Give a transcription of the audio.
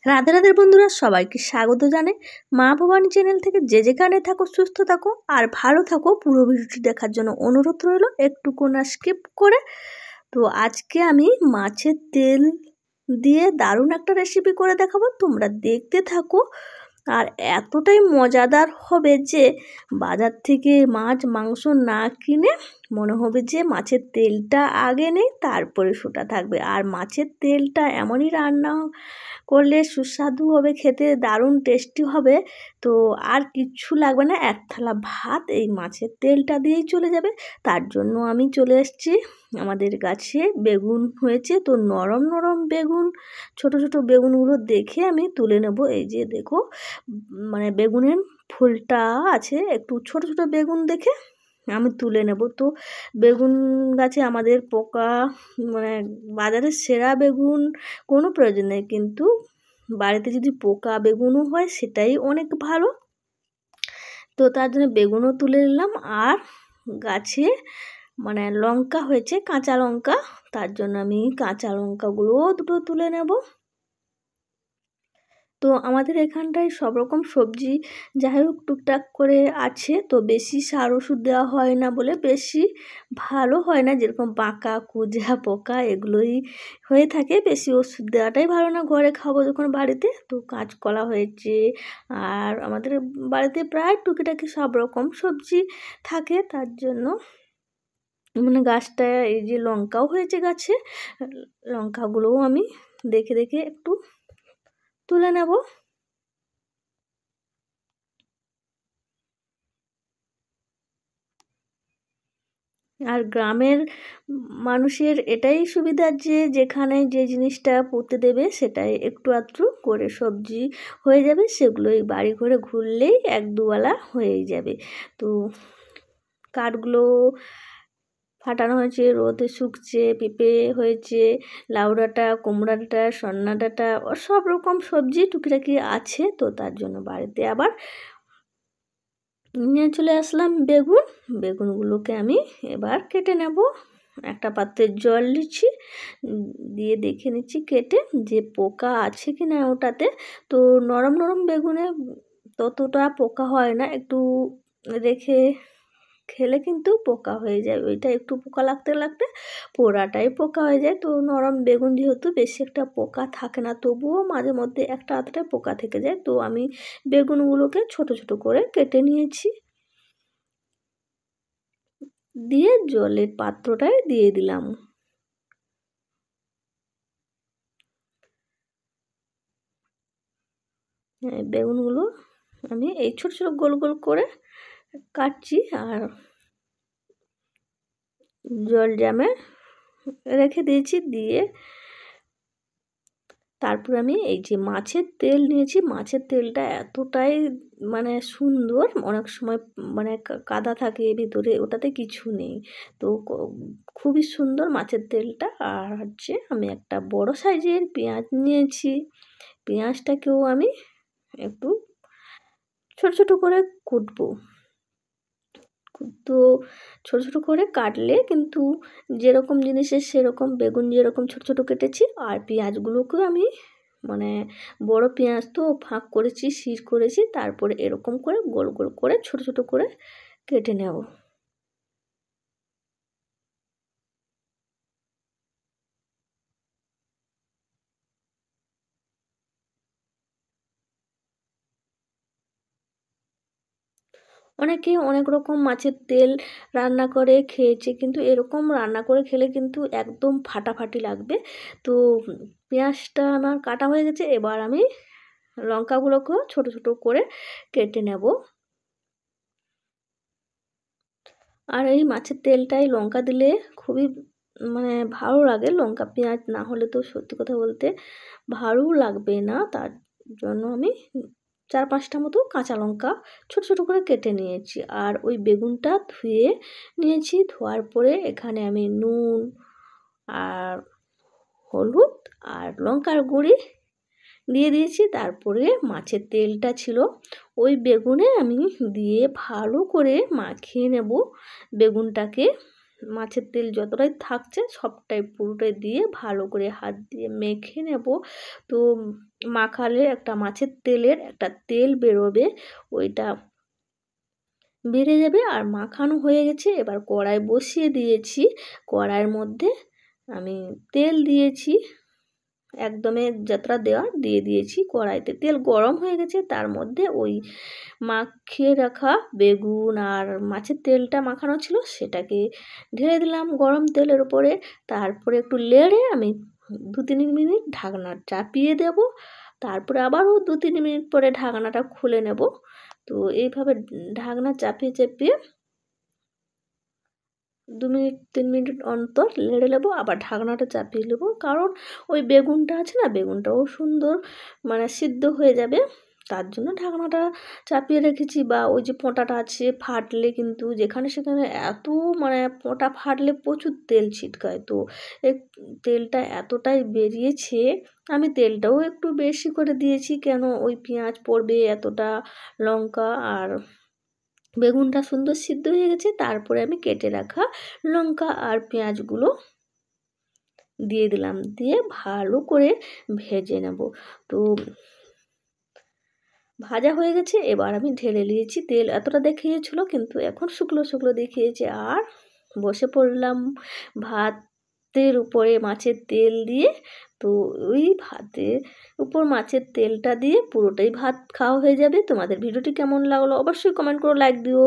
রাধে রাধে বন্ধুরা, সবাইকে স্বাগত জানাই মা ভবানী চ্যানেল থেকে। যে যেখানে থাকো সুস্থ থাকো আর ভালো থাকো। পুরো ভিডিওটি দেখার জন্য অনুরোধ রইল, একটুকু না স্কিপ করে। তো আজকে আমি মাছের তেল দিয়ে দারুণ একটা রেসিপি করে দেখাবো, তোমরা দেখতে থাকো। আর এতটাই মজাদার হবে যে বাজার থেকে মাছ মাংস না কিনে মনে হবে যে মাছের তেলটা আগে নেই, তারপরে সোটা থাকবে। আর মাছের তেলটা এমনই রান্না করলে সুস্বাদু হবে, খেতে দারুণ টেস্টি হবে। তো আর কিচ্ছু লাগবে না, এক থালা ভাত এই মাছের তেলটা দিয়েই চলে যাবে। তার জন্য আমি চলে এসেছি, আমাদের গাছে বেগুন হয়েছে। তো নরম নরম বেগুন, ছোট ছোট বেগুনগুলো দেখে আমি তুলে নেব। এই যে দেখো, মানে বেগুনের ফুলটা আছে, একটু ছোট ছোট বেগুন দেখে আমি তুলে নেব। তো বেগুন গাছে আমাদের পোকা, মানে বাজারের সেরা বেগুন কোনো প্রয়োজন নেই, কিন্তু বাড়িতে যদি পোকা বেগুনও হয় সেটাই অনেক ভালো। তো তার জন্য বেগুনও তুলে নিলাম। আর গাছে মানে লঙ্কা হয়েছে, কাঁচা লঙ্কা, তার জন্য আমি কাঁচা লঙ্কাগুলোও দুটো তুলে নেব। তো আমাদের এখানটায় সব রকম সবজি যাই হোক টুকটাক করে আছে, তো বেশি সার ওষুধ দেওয়া হয় না বলে বেশি ভালো হয় না। যেরকম বাঁকা কুঁজা পোকা এগুলোই হয়ে থাকে, বেশি ওষুধ দেওয়াটাই ভালো না, ঘরে খাবো যখন বাড়িতে। তো কাঁচকলা হয়েছে, আর আমাদের বাড়িতে প্রায় টুকিটাকি সব রকম সবজি থাকে, তার জন্য মানে গাছটা, এই যে লঙ্কাও হয়েছে গাছে, লঙ্কাগুলোও আমি দেখে দেখে একটু তুলে নেব। আর গ্রামের মানুষের এটাই সুবিধা যে যেখানে যে জিনিসটা পুঁতে দেবে সেটাই একটু আধটু করে সবজি হয়ে যাবে, সেগুলোই বাড়ি ঘরে ঘুরলেই এক দুবেলা হয়েই যাবে। তো কাঠগুলো ফাটানো হয়েছে, রোদে শুকছে, পেঁপে হয়েছে, লাউ ডাঁটা, কুমড়া ডাঁটা, সন্না ডাঁটা, সব রকম সবজি টুকিটাকি আছে। তো তার জন্য বাড়িতে আবার নিয়ে চলে আসলাম বেগুন। বেগুনগুলোকে আমি এবার কেটে নেব। একটা পাত্রে জল দিচ্ছি, দিয়ে দেখে নিচ্ছি কেটে যে পোকা আছে কি না ওটাতে। তো নরম নরম বেগুনে ততটা পোকা হয় না, একটু রেখে খেলে কিন্তু পোকা হয়ে যায়, ওইটা একটু পোকা লাগতে লাগতে পোড়াটাই পোকা হয়ে যায়। তো নরম বেগুন যেহেতু বেশি একটা পোকা থাকে না, তবুও মাঝে মধ্যে একটা আধটা পোকা থেকে যায়। তো আমি বেগুনগুলোকে ছোট ছোট করে কেটে নিয়েছি, দিয়ে জলের পাত্রটায় দিয়ে দিলাম। বেগুনগুলো আমি এই ছোট ছোট গোল গোল করে কাটছি, আর জল জামে রেখে দিয়েছি। দিয়ে তারপর আমি এই যে মাছের তেল নিয়েছি, মাছের তেলটা এতটাই মানে সুন্দর, অনেক সময় মানে কাদা থাকে ভিতরে, ওটাতে কিছু নেই। তো খুবই সুন্দর মাছের তেলটা। আর হচ্ছে আমি একটা বড় সাইজের পেঁয়াজ নিয়েছি, পেঁয়াজটাকেও আমি একটু ছোট ছোট করে কুটবো। তো ছোট ছোট করে কাটলে কিন্তু যেরকম জিনিসের সেরকম, বেগুন যেরকম ছোট ছোট কেটেছি, আর পেঁয়াজগুলোকেও আমি মানে বড় পেঁয়াজ তো ফাঁক করেছি, শির করেছি, তারপরে এরকম করে গোল গোল করে ছোট ছোট করে কেটে নেব। অনেকে অনেক রকম মাছের তেল রান্না করে খেয়েছে, কিন্তু এরকম রান্না করে খেলে কিন্তু একদম ফাটাফাটি লাগবে। তো পেঁয়াজটা আমার কাটা হয়ে গেছে, এবার আমি লঙ্কাগুলোকেও ছোট ছোট করে কেটে নেব। আর এই মাছের তেলটায় লঙ্কা দিলে খুবই মানে ভালো লাগে, লঙ্কা পেঁয়াজ না হলে তো সত্যি কথা বলতে ভালো লাগবে না। তার জন্য আমি 4-5টা মতো কাঁচা লঙ্কা ছোট ছোট করে কেটে নিয়েছি। আর ওই বেগুনটা ধুয়ে নিয়েছি, ধোয়ার পরে এখানে আমি নুন আর হলুদ আর লঙ্কার গুঁড়ি দিয়ে দিয়েছি। তারপরে মাছের তেলটা ছিল ওই বেগুনে আমি দিয়ে ভালো করে মাখিয়ে নেব বেগুনটাকে। মাছের তেল যতটাই থাকছে সবটাই পুরোটাই দিয়ে ভালো করে হাত দিয়ে মেখে নেব। তো মাখালে একটা মাছের তেলের একটা তেল বেরোবে, ওইটা বেড়ে যাবে। আর মাখানো হয়ে গেছে, এবার কড়াই বসিয়ে দিয়েছি। কড়াইয়ের মধ্যে আমি তেল দিয়েছি, একদমে যতটা দেওয়া দিয়ে দিয়েছি। কড়াইতে তেল গরম হয়ে গেছে, তার মধ্যে ওই মাখিয়ে রাখা বেগুন আর মাছের তেলটা মাখানো ছিল সেটাকে ঢেলে দিলাম গরম তেলের উপরে। তারপরে একটু নেড়ে আমি 2-3 মিনিট ঢাকনা চাপিয়ে দেব। তারপরে আবারও 2-3 মিনিট পরে ঢাকনাটা খুলে নেব। তো এইভাবে ঢাকনা চাপিয়ে চাপিয়ে 2-3 মিনিট অন্তর নেড়ে নেবো, আবার ঢাকনাটা চাপিয়ে নেবো। কারণ ওই বেগুনটা আছে না, বেগুনটাও সুন্দর মানে সিদ্ধ হয়ে যাবে, তার জন্য ঢাকনাটা চাপিয়ে রেখেছি। বা ওই যে পোঁটাটা আছে, ফাটলে কিন্তু যেখানে সেখানে এত মানে পোঁটা ফাটলে প্রচুর তেল ছিটকায়। তো এই তেলটা এতটাই বেরিয়েছে, আমি তেলটাও একটু বেশি করে দিয়েছি, কেন ওই পেঁয়াজ পড়বে এতটা, লঙ্কা আর বেগুনটা সুন্দর সিদ্ধ হয়ে গেছে। তারপরে আমি কেটে রাখা লঙ্কা আর পেঁয়াজগুলো দিয়ে দিলাম, দিয়ে ভালো করে ভেজে নেব। তো ভাজা হয়ে গেছে, এবার আমি ঢেলে নিয়েছি। তেল এতটা দেখিয়েছিল কিন্তু এখন শুকনো শুকনো দেখিয়েছে। আর বসে পড়লাম ভাতের উপরে মাছের তেল দিয়ে। তো ওই ভাতের উপর মাছের তেলটা দিয়ে পুরোটাই ভাত খাওয়া হয়ে যাবে। তোমাদের ভিডিওটি কেমন লাগলো অবশ্যই কমেন্ট করে লাইক দিও।